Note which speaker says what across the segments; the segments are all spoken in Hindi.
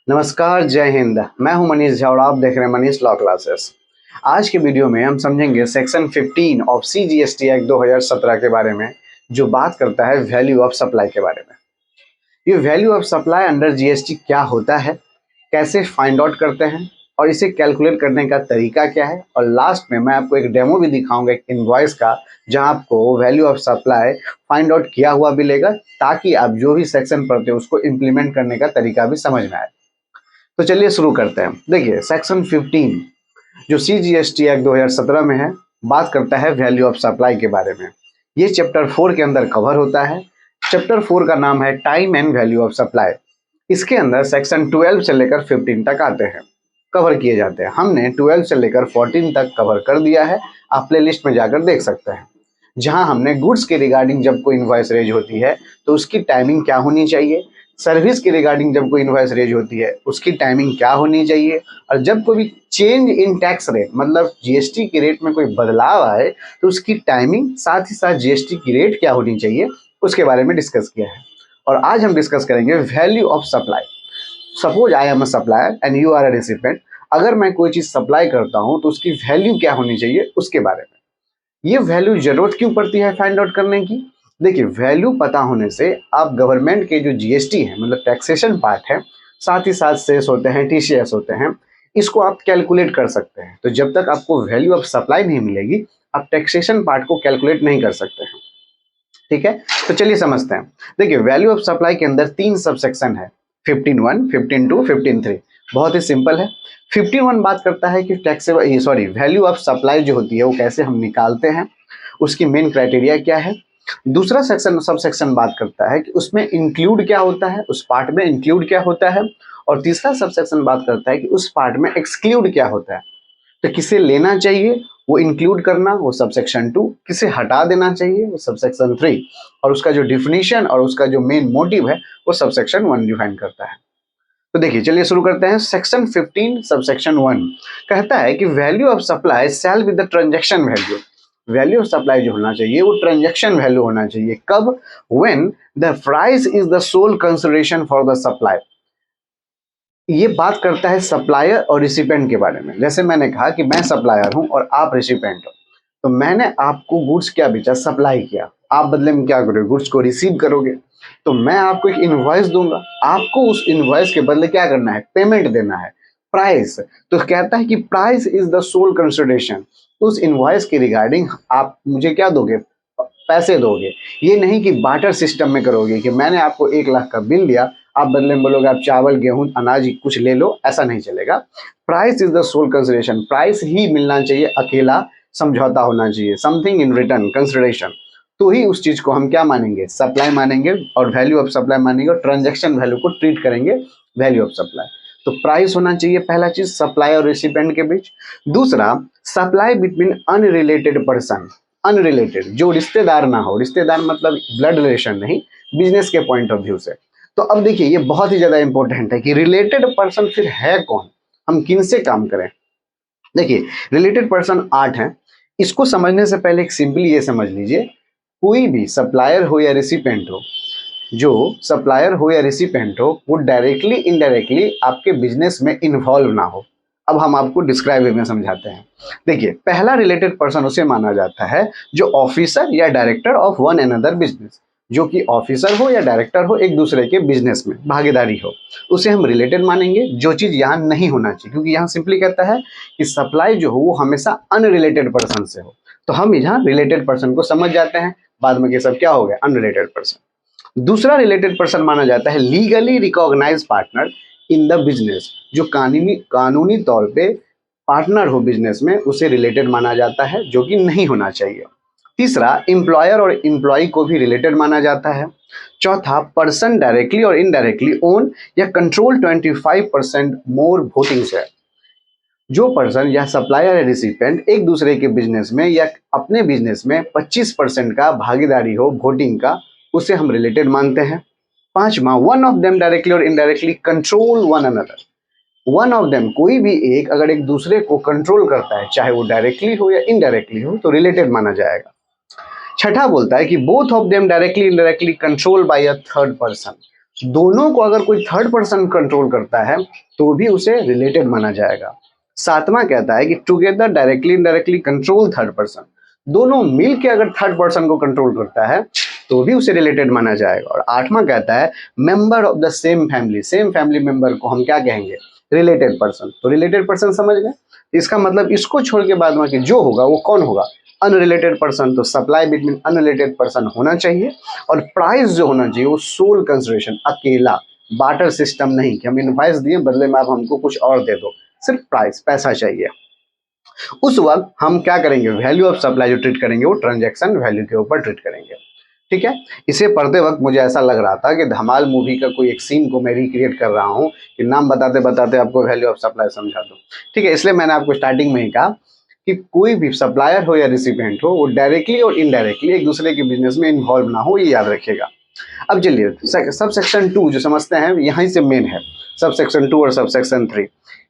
Speaker 1: नमस्कार, जय हिंद। मैं हूं मनीष झा और आप देख रहे हैं मनीष लॉ क्लासेस। आज के वीडियो में हम समझेंगे सेक्शन 15 ऑफ CGST एक्ट 2017 के बारे में, जो बात करता है वैल्यू ऑफ सप्लाई के बारे में। ये value of supply under GST क्या होता है, कैसे फाइंड आउट करते हैं और इसे कैलकुलेट करने का तरीका क्या है, और लास्ट में मैं आपको एक डेमो भी दिखाऊंगा एक इनवॉइस का, जहां आपको value of supply find out किया हुआ मिलेगा, ताकि आप जो भी सेक्शन पढ़ते हैं उसको इम्प्लीमेंट करने का तरीका भी समझ में आए। तो चलिए शुरू करते हैं। देखिए, सेक्शन 15 जो CGST एक्ट 2017 में है, बात करता है वैल्यू ऑफ सप्लाई के बारे में। ये चैप्टर 4 के अंदर कवर होता है। चैप्टर 4 का नाम है time and value of supply. इसके अंदर सेक्शन 12 से लेकर 15 तक आते हैं, कवर किए जाते हैं। हमने 12 से लेकर 14 तक कवर कर दिया है, आप प्ले लिस्ट में जाकर देख सकते हैं। जहां हमने गुड्स के रिगार्डिंग जब कोई इनवॉइस रेज होती है तो उसकी टाइमिंग क्या होनी चाहिए, सर्विस के रिगार्डिंग जब कोई इनवॉइस रेज होती है उसकी टाइमिंग क्या होनी चाहिए, और जब कोई भी चेंज इन टैक्स रेट मतलब GST के रेट में कोई बदलाव आए तो उसकी टाइमिंग, साथ ही साथ GST की रेट क्या होनी चाहिए, उसके बारे में डिस्कस किया है। और आज हम डिस्कस करेंगे value of supply. Suppose I am a supplier and you are a recipient. अगर मैं कोई चीज सप्लाई करता हूं तो उसकी वैल्यू क्या होनी चाहिए, उसके बारे में। ये वैल्यू जरूरत क्यों पड़ती है फाइंड आउट करने की? देखिए, वैल्यू पता होने से आप गवर्नमेंट के जो GST है मतलब टैक्सेशन पार्ट है, साथ ही साथ सेस होते हैं, TCS होते हैं, इसको आप कैलकुलेट कर सकते हैं। तो जब तक आपको वैल्यू ऑफ सप्लाई नहीं मिलेगी, आप टैक्सेशन पार्ट को कैलकुलेट नहीं कर सकते हैं। ठीक है, तो चलिए समझते हैं। देखिए, वैल्यू ऑफ सप्लाई के अंदर 3 सब सेक्शन है, 15(1), 15(2), 15(3). बहुत ही सिंपल है। 15(1) बात करता है कि टैक्सेबल वैल्यू ऑफ सप्लाई जो होती है वो कैसे हम निकालते हैं, उसकी मेन क्राइटेरिया क्या है। दूसरा सेक्शन सब सेक्शन बात करता है कि उसमें इंक्लूड क्या होता है, उस पार्ट में इंक्लूड क्या होता है। और तीसरा सब सेक्शन बात करता है कि उस पार्ट में एक्सक्लूड क्या होता है। तो किसे लेना चाहिए वो इंक्लूड करना, वो सबसेक्शन 2, किसे हटा देना चाहिए वो सबसेक्शन 3, और उसका जो डिफिनीशन और उसका जो मेन मोटिव है वो सबसेक्शन 1 डिफाइन करता है। तो देखिए, चलिए शुरू करते हैं। सेक्शन 15 सबसेक्शन 1 कहता है कि value of supply shall be the transaction value. Value of supply जो होना चाहिए वो ट्रांजैक्शन वैल्यू होना चाहिए। कब? When the price is the sole consideration for the supply. ये बात करता है सप्लायर और रिसिपेंट के बारे में। जैसे मैंने कहा कि मैं सप्लायर हूं और आप रिसिपेंट हो, तो मैंने आपको गुड्स क्या बेचा, सप्लाई किया, आप बदले में क्या करोगे, गुड्स को रिसीव करोगे। तो मैं आपको एक इनवॉइस दूंगा, आपको उस इनवॉइस के बदले क्या करना है, पेमेंट देना है, प्राइस। तो कहता है कि price is the sole consideration. उस इनवॉइस के रिगार्डिंग आप मुझे क्या दोगे, पैसे दोगे। ये नहीं कि बार्टर सिस्टम में करोगे कि मैंने आपको 1 लाख का बिल दिया, आप बदले में बोलोगे आप चावल, गेहूं, अनाज कुछ ले लो, ऐसा नहीं चलेगा। Price is the sole consideration, price ही मिलना चाहिए, अकेला समझौता होना चाहिए, समथिंग इन रिटर्न कंसिडरेशन। तो ही उस चीज को हम क्या मानेंगे, सप्लाई मानेंगे, और वैल्यू ऑफ सप्लाई मानेंगे, और ट्रांजैक्शन वैल्यू को ट्रीट करेंगे वैल्यू ऑफ सप्लाई। तो प्राइस होना चाहिए पहला चीज सप्लाई और रिसिपेंट के बीच। दूसरा, supply between unrelated person. Unrelated, जो रिश्तेदार ना हो, रिश्तेदार मतलब ब्लड रिलेशन नहीं, बिजनेस के पॉइंट ऑफ व्यू से। तो अब देखिए, ये बहुत ही ज्यादा इंपॉर्टेंट है कि रिलेटेड पर्सन फिर है कौन, हम किन से काम करें। देखिए, रिलेटेड पर्सन 8 हैं। इसको समझने से पहले एक सिंपली ये समझ लीजिए, कोई भी सप्लायर हो या रिसिपेंट हो, जो सप्लायर हो या रिसिपेंट हो, वो डायरेक्टली इनडायरेक्टली आपके बिजनेस में इन्वॉल्व ना हो। अब हम आपको डिस्क्राइब में समझाते हैं। देखिए, पहला रिलेटेड पर्सन उसे माना जाता है जो ऑफिसर या director of one another business, जो कि ऑफिसर हो या डायरेक्टर हो, एक दूसरे के बिजनेस में भागीदारी हो, उसे हम रिलेटेड मानेंगे। जो चीज यहाँ नहीं होना चाहिए, क्योंकि यहाँ सिंपली कहता है कि सप्लाई जो हो वो हमेशा अनरिलेटेड पर्सन से हो, तो हम यहाँ रिलेटेड पर्सन को समझ जाते हैं। बाद में ये सब क्या हो गया, अनरिलेटेड पर्सन। दूसरा रिलेटेड पर्सन माना जाता है legally recognise partner in the business, जो कानूनी तौर पे पार्टनर हो बिजनेस में, उसे रिलेटेड माना जाता है, जो कि नहीं होना चाहिए। तीसरा, एम्प्लॉयर और एम्प्लॉय को भी रिलेटेड माना जाता है। चौथा, पर्सन डायरेक्टली और इनडायरेक्टली ओन या कंट्रोल 25% मोर वोटिंग शेयर। जो पर्सन या सप्लायर या रिसिपेंट एक दूसरे के बिजनेस में या अपने बिजनेस में 25% का भागीदारी हो वोटिंग का, उसे हम रिलेटेड मानते हैं। पांचवा, वन ऑफ देम डायरेक्टली और indirectly control one another. One of them, कोई भी एक अगर एक दूसरे को कंट्रोल करता है, चाहे वो डायरेक्टली हो या इनडायरेक्टली हो, तो रिलेटेड माना जाएगा। छठा बोलता है कि both of them directly indirectly control by a third person. दोनों को अगर कोई थर्ड पर्सन कंट्रोल करता है तो भी उसे रिलेटेड माना जाएगा। सातवां कहता है कि together directly indirectly control third person, दोनों मिल के अगर थर्ड पर्सन को कंट्रोल करता है तो भी उसे रिलेटेड माना जाएगा। और आठवां कहता है member of the same family member को हम क्या कहेंगे, रिलेटेड पर्सन। तो रिलेटेड पर्सन समझ गए, इसका मतलब इसको छोड़ के बाद में जो होगा वो कौन होगा, अनरिलेटेड पर्सन। तो सप्लाई बिटवीन अनरिलेटेड पर्सन होना चाहिए। और प्राइस जो होना चाहिए वो सोल कंसिडरेशन, अकेला, बार्टर सिस्टम नहीं कि हम इनवॉइस दिए बदले में आप हमको कुछ और दे दो, सिर्फ प्राइस, पैसा चाहिए। उस वक्त हम क्या करेंगे, वैल्यू ऑफ सप्लाई जो ट्रीट करेंगे वो ट्रांजैक्शन वैल्यू के ऊपर ट्रीट करेंगे। ठीक है, इसे पढ़ते वक्त मुझे ऐसा लग रहा था कि धमाल मूवी का कोई एक सीन को मैं रिक्रिएट कर रहा हूँ कि नाम बताते बताते आपको वैल्यू ऑफ सप्लाई समझा दूँ। ठीक है, इसलिए मैंने आपको स्टार्टिंग में ही कहा कि कोई भी सप्लायर हो या रिसिपिएंट हो वो डायरेक्टली और इनडायरेक्टली एक दूसरे के बिजनेस में इन्वॉल्व ना हो, ये याद रखिएगा। अब चलिए सब सेक्शन 2 जो समझते हैं, यहीं से मेन है सब सेक्शन 2 और सब सेक्शन 3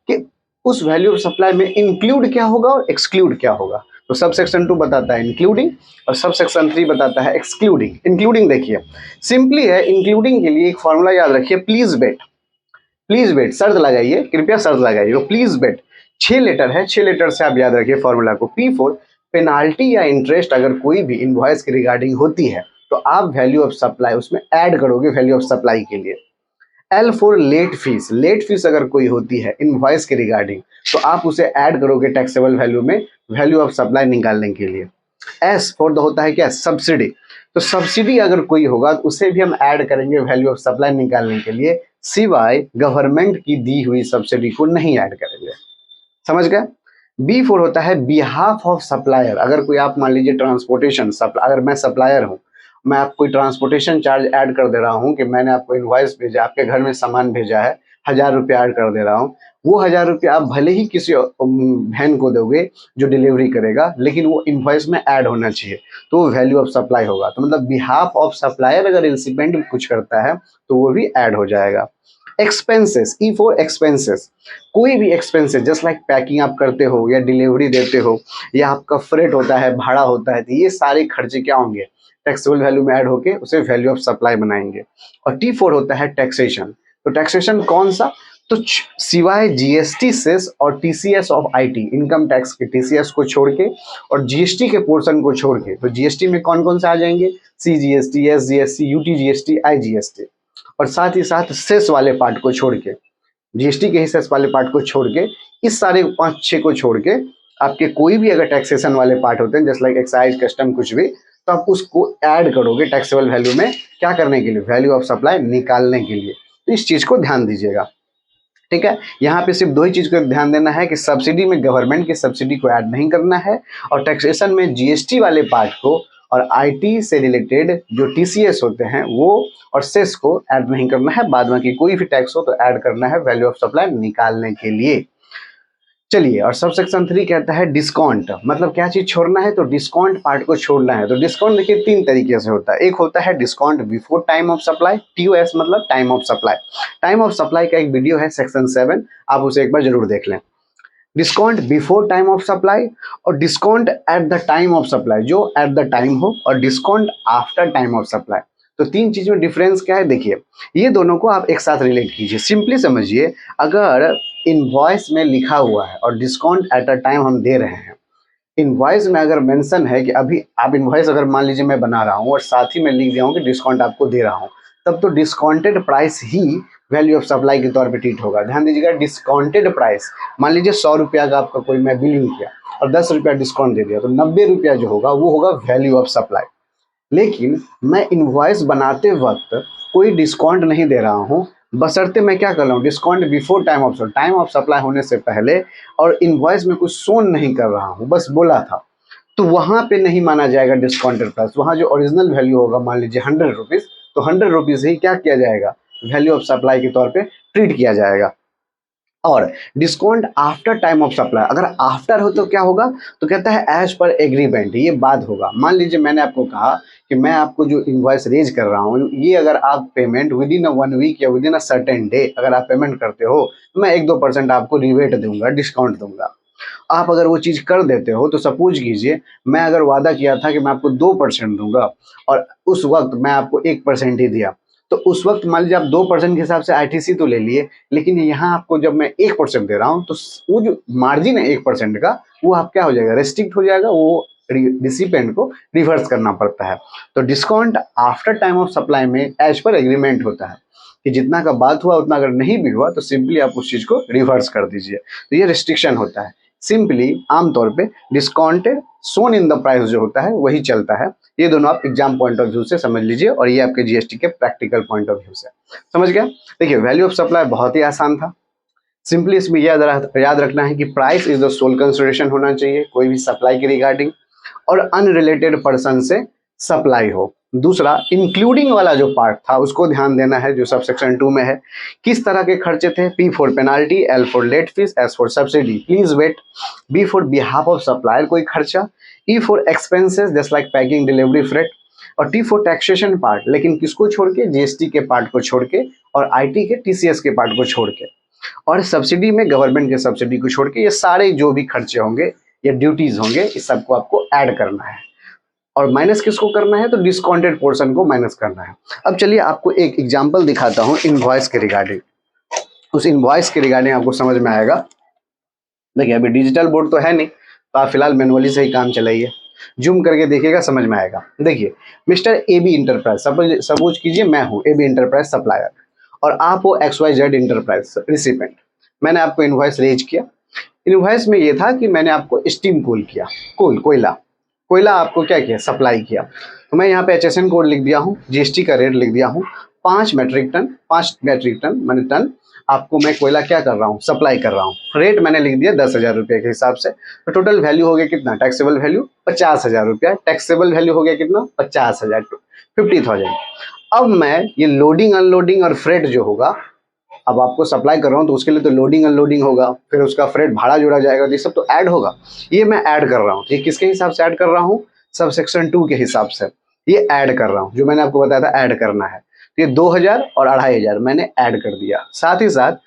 Speaker 1: कि उस वैल्यू ऑफ सप्लाई में इंक्लूड क्या होगा और एक्सक्लूड क्या होगा। तो सब सेक्शन 2 बताता है इंक्लूडिंग और सब सेक्शन 3 बताता है एक्सक्लूडिंग। इंक्लूडिंग देखिए सिंपली है, इंक्लूडिंग के लिए एक फॉर्मूला याद रखिए, प्लीज बेट, शर्त लगाइए, कृपया शर्त लगाइए। तो प्लीज बेट 6 लेटर है, 6 लेटर से आप याद रखिए फॉर्मूला को। P4 पेनाल्टी या इंटरेस्ट अगर कोई भी इनवॉइस के रिगार्डिंग होती है तो आप वैल्यू ऑफ सप्लाई उसमें ऐड करोगे वैल्यू ऑफ सप्लाई के लिए। L4 लेट फीस अगर कोई होती है इनवॉइस के रिगार्डिंग तो आप उसे ऐड करोगे टैक्सेबल वैल्यू में वैल्यू ऑफ सप्लाई निकालने के लिए। S4 होता है क्या, सब्सिडी। तो सब्सिडी अगर कोई होगा तो उसे भी हम ऐड करेंगे वैल्यू ऑफ सप्लाई निकालने के लिए, सिवाय गवर्नमेंट की दी हुई सब्सिडी को नहीं ऐड करेंगे। समझ गए। B4 होता है बिहाफ ऑफ सप्लायर। अगर कोई आप मान लीजिए ट्रांसपोर्टेशन, अगर मैं सप्लायर हूँ, मैं आपको कोई ट्रांसपोर्टेशन चार्ज ऐड कर दे रहा हूँ कि मैंने आपको इनवॉइस भेजा, आपके घर में सामान भेजा है, 1000 रुपया ऐड कर दे रहा हूँ। वो 1000 रुपया आप भले ही किसी बहन को दोगे जो डिलीवरी करेगा, लेकिन वो इनवॉइस में ऐड होना चाहिए, तो वो वैल्यू ऑफ सप्लाई होगा। तो मतलब बिहाफ ऑफ सप्लायर अगर रिसिपेंट कुछ करता है तो वो भी ऐड हो जाएगा। एक्सपेंसेस, E4 एक्सपेंसेस, कोई भी एक्सपेंसेस जस्ट लाइक पैकिंग आप करते हो या डिलीवरी देते हो या आपका फ्रेट होता है, भाड़ा होता है, तो ये सारे खर्चे क्या होंगे, टैक्सेबल वैल्यू में ऐड होके उसे वैल्यू ऑफ सप्लाई बनाएंगे। और T4 होता है टैक्सेशन। तो टैक्सेशन कौन सा, तो सिवाय जीएसटी सेस और TCS of IT, income tax के टीसीएस को छोड़ के और जीएसटी के पोर्शन को छोड़ के, तो जीएसटी में कौन कौन से आ जाएंगे, सीजीएसटी, एसजीएसटी, यूटीजीएसटी, आईजीएसटी, और साथ ही साथ सेस वाले पार्ट को छोड़ के, जीएसटी के ही सेस वाले पार्ट को छोड़ के, इस सारे 5-6 को छोड़ के आपके कोई भी अगर टैक्सेशन वाले पार्ट होते हैं जस्ट लाइक एक्साइज, कस्टम, कुछ भी, तो आप उसको ऐड करोगे टैक्सेबल वैल्यू में, क्या करने के लिए, वैल्यू ऑफ सप्लाई निकालने के लिए। तो इस चीज को ध्यान दीजिएगा। ठीक है, यहाँ पे सिर्फ 2 ही चीज को ध्यान देना है कि सब्सिडी में गवर्नमेंट की सब्सिडी को ऐड नहीं करना है, और टैक्सेशन में जीएसटी वाले पार्ट को और आईटी से रिलेटेड जो टीसीएस होते हैं वो और सेस को ऐड नहीं करना है। बाद में की कोई भी टैक्स हो तो ऐड करना है वैल्यू ऑफ सप्लाई निकालने के लिए। चलिए, और सब सेक्शन 3 कहता है डिस्काउंट, मतलब क्या चीज छोड़ना है, तो डिस्काउंट पार्ट को छोड़ना है। तो डिस्काउंट देखिए 3 तरीके से होता है। एक होता है discount before time of supply, TOS मतलब time of supply. Time of supply का एक वीडियो है सेक्शन 7, आप उसे एक बार जरूर देख लें। Discount before time of supply और discount at the time of supply, जो एट द टाइम हो, और discount after time of supply. तो 3 चीज में डिफरेंस क्या है, देखिए ये दोनों को आप एक साथ रिलेट कीजिए। सिंपली समझिए, अगर इनवॉइस में लिखा हुआ है और डिस्काउंट एट अ टाइम हम दे रहे हैं, इनवॉइस में अगर मेंशन है कि अभी आप इनवॉइस अगर मान लीजिए मैं बना रहा हूँ और साथ ही मैं लिख दिया हूँ कि डिस्काउंट आपको दे रहा हूँ, तब तो discounted price he value of supply के तौर पे ट्रीट होगा। ध्यान दीजिएगा, डिस्काउंटेड प्राइस, मान लीजिए 100 रुपया का आपका कोई मैं बिलिंग किया और 10 रुपया डिस्काउंट दे दिया, तो 90 रुपया जो होगा वो होगा वैल्यू ऑफ सप्लाई। लेकिन मैं इनवॉइस बनाते वक्त कोई डिस्काउंट नहीं दे रहा हूँ, बशर्ते मैं क्या कर रहा हूँ, discount before time of supply होने से पहले, और इनवॉइस में कुछ शो नहीं कर रहा हूँ, बस बोला था, तो वहां पे नहीं माना जाएगा डिस्काउंटेड प्राइस। वहां जो ओरिजिनल वैल्यू होगा, मान लीजिए 100 रुपीज, तो 100 रुपीज ही क्या किया जाएगा, वैल्यू ऑफ सप्लाई के तौर पे ट्रीट किया जाएगा। और discount after time of supply, अगर आफ्टर हो तो क्या होगा, तो कहता है एज पर एग्रीमेंट, ये बाद होगा। मान लीजिए मैंने आपको कहा कि मैं आपको जो इनवॉइस रेज कर रहा हूँ, ये अगर आप पेमेंट विद इन 1 वीक या with in a certain day अगर आप पेमेंट करते हो, तो मैं 1-2% आपको रिबेट दूंगा, डिस्काउंट दूंगा। आप अगर वो चीज़ कर देते हो, तो सपोज कीजिए मैं अगर वादा किया था कि मैं आपको 2% दूंगा और उस वक्त मैं आपको 1% ही दिया, तो उस वक्त मान लीजिए आप 2% के हिसाब से आईटीसी तो ले लिए, लेकिन यहाँ आपको जब मैं 1% दे रहा हूँ तो वो जो मार्जिन है 1% का, वो आप क्या हो जाएगा, रेस्ट्रिक्ट हो जाएगा, वो रिसिपेंट को रिवर्स करना पड़ता है। तो discount after time of supply में एज पर एग्रीमेंट होता है कि जितना का बात हुआ उतना अगर नहीं भी हुआ तो सिंपली आप उस चीज को रिवर्स कर दीजिए। तो ये रिस्ट्रिक्शन होता है। सिंपली आमतौर पे discounted soon in the price जो होता है वही चलता है। ये दोनों आप एग्जाम पॉइंट ऑफ व्यू से समझ लीजिए और ये आपके जीएसटी के प्रैक्टिकल पॉइंट ऑफ व्यू से समझ गया। देखिए वैल्यू ऑफ सप्लाई बहुत ही आसान था। सिंपली इसमें याद रखना है कि price is the sole consideration होना चाहिए कोई भी सप्लाई के रिगार्डिंग, और अनरिलेटेड पर्सन से सप्लाई हो। दूसरा इंक्लूडिंग वाला जो पार्ट था उसको ध्यान देना है जो सब सेक्शन 2 में है। किस तरह के खर्चे थे, P for penalty, L for late fees, S for subsidy, please wait, B for behalf of supplier कोई खर्चा, E for expenses just like packing, delivery, freight, और T फॉर टैक्सेशन पार्ट, लेकिन किसको छोड़ के, जीएसटी के पार्ट को छोड़ के और आईटी के टीसीएस के पार्ट को छोड़ के, और सब्सिडी में गवर्नमेंट के सब्सिडी को छोड़ के ये सारे जो भी खर्चे होंगे या ड्यूटीज होंगे इस सबको आपको ऐड करना है। और माइनस किसको करना है, तो डिस्काउंटेड पोर्शन को माइनस करना है। अब चलिए आपको एक एग्जांपल दिखाता हूं इनवॉइस के रिगार्डिंग। उस इनवॉइस के रिगार्डिंग आपको समझ में आएगा। देखिए अभी डिजिटल बोर्ड तो है नहीं, तो आप फिलहाल मैनुअली से ही काम चलाइए, जूम करके देखिएगा, समझ में आएगा। देखिए मिस्टर AB इंटरप्राइज, सपोज कीजिए मैं हूँ AB इंटरप्राइज सप्लायर और आप हो XYZ इंटरप्राइज रिसिपेंट। मैंने आपको इनवॉइस रेज किया। इनवॉइस में ये था कि मैंने आपको स्टीम कोल किया, कोयला आपको क्या किया, सप्लाई किया। तो मैं यहाँ पे HSN कोड लिख दिया हूँ, जीएसटी का रेट लिख दिया हूँ, 5 मेट्रिक टन मैंने टन आपको मैं कोयला क्या कर रहा हूँ, सप्लाई कर रहा हूँ। रेट मैंने लिख दिया 10,000 रुपये के हिसाब से। तो टोटल वैल्यू हो गया कितना, टैक्सेबल वैल्यू 50,000 रुपया, टैक्सेबल वैल्यू हो गया कितना 50,000, 50,000। अब मैं ये लोडिंग अनलोडिंग और फ्रेट जो होगा, अब आपको सप्लाई कर रहा हूँ तो उसके लिए तो लोडिंग अनलोडिंग होगा, फिर उसका फ्रेट भाड़ा जोड़ा जाएगा, ये सब तो ऐड होगा। ये मैं ऐड कर रहा हूँ, ये किसके हिसाब से ऐड कर रहा हूँ, सब सेक्शन 2 के हिसाब से ये ऐड कर रहा हूँ, जो मैंने आपको बताया था ऐड करना है। तो ये 2,000 और 2,500 मैंने ऐड कर दिया। साथ ही साथ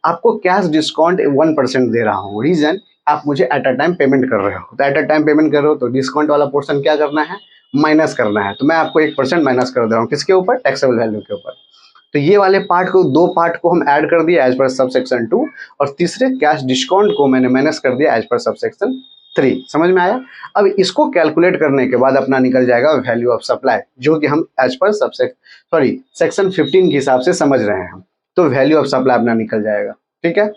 Speaker 1: आपको कैश डिस्काउंट 1% दे रहा हूँ। रीजन, आप मुझे एट अ टाइम पेमेंट कर रहे हो, तो एट अ टाइम पेमेंट कर रहे हो तो डिस्काउंट वाला पोर्शन क्या करना है, माइनस करना है। तो मैं आपको 1% माइनस कर दे रहा हूँ, किसके ऊपर, टैक्सेबल वैल्यू के ऊपर। तो ये वाले पार्ट को, 2 पार्ट को हम ऐड कर दिया एज पर सब सेक्शन 2, और तीसरे कैश डिस्काउंट को मैंने माइनस कर दिया एज पर सब सेक्शन 3। समझ में आया। अब इसको कैलकुलेट करने के बाद अपना निकल जाएगा वैल्यू ऑफ सप्लाई, जो कि हम एज पर सेक्शन 15 के हिसाब से समझ रहे हैं हम। तो वैल्यू ऑफ सप्लाई अपना निकल जाएगा। ठीक है।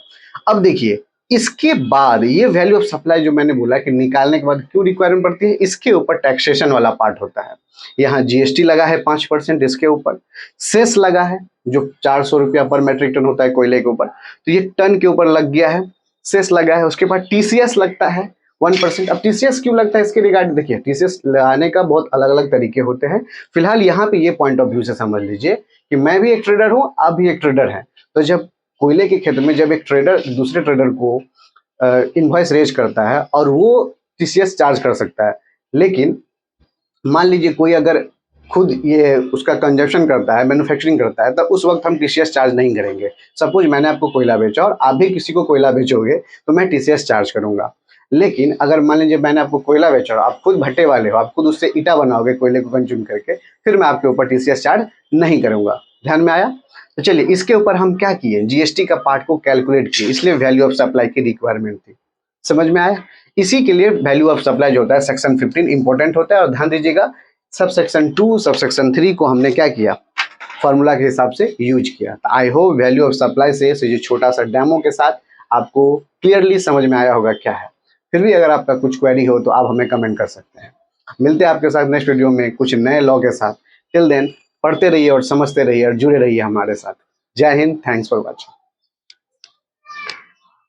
Speaker 1: अब देखिए इसके बाद ये वैल्यू ऑफ सप्लाई जो मैंने बोला कि निकालने के बाद क्यों रिक्वायरमेंट पड़ती है, इसके ऊपर टैक्सेशन वाला पार्ट होता है। यहाँ जीएसटी लगा है 5%, इसके ऊपर सेस लगा है जो 400 रुपया पर मेट्रिक टन होता है कोयले के ऊपर, तो ये टन के ऊपर लग गया है, सेस लगा है। उसके बाद टीसीएस लगता है 1%। अब टीसीएस क्यों लगता है इसके रिगार्डिंग, देखिए टीसीएस लगाने का बहुत अलग अलग तरीके होते हैं। फिलहाल यहाँ पे ये पॉइंट ऑफ व्यू से समझ लीजिए कि मैं भी एक ट्रेडर हूँ, आप भी एक ट्रेडर हैं। तो जब कोयले के क्षेत्र में जब एक ट्रेडर दूसरे ट्रेडर को इनवॉइस रेज करता है और वो टीसीएस चार्ज कर सकता है, लेकिन मान लीजिए कोई अगर खुद ये उसका कंजप्शन करता है, मैन्युफैक्चरिंग करता है, तब उस वक्त हम टीसीएस चार्ज नहीं करेंगे। सपोज मैंने आपको कोयला बेचा और आप भी किसी को कोयला बेचोगे तो मैं टीसीएस चार्ज करूंगा। लेकिन अगर मान लीजिए मैंने आपको कोयला बेचा और आप खुद भट्टे वाले हो, आप खुद उससे ईटा बनाओगे कोयले को कंज्यूम करके, फिर मैं आपके ऊपर टीसीएस चार्ज नहीं करूंगा। ध्यान में आया। तो चलिए इसके ऊपर हम क्या किए, जीएसटी का पार्ट को कैलकुलेट किए, इसलिए वैल्यू ऑफ सप्लाई की रिक्वायरमेंट थी। समझ में आया। इसी के लिए वैल्यू ऑफ सप्लाई जो होता है सेक्शन 15 इंपॉर्टेंट होता है। और ध्यान दीजिएगा सब सेक्शन 2 सब सेक्शन 3 को हमने क्या किया, फॉर्मूला के हिसाब से यूज किया। तो I hope value of supply से ये छोटा सा डेमो के साथ आपको क्लियरली समझ में आया होगा क्या है। फिर भी अगर आपका कुछ क्वेरी हो तो आप हमें कमेंट कर सकते हैं। मिलते हैं आपके साथ नेक्स्ट वीडियो में कुछ नए लॉ के साथ। टिल देन पढ़ते रहिए और समझते रहिए और जुड़े रहिए हमारे साथ। जय हिंद, थैंक्स फॉर वॉचिंग।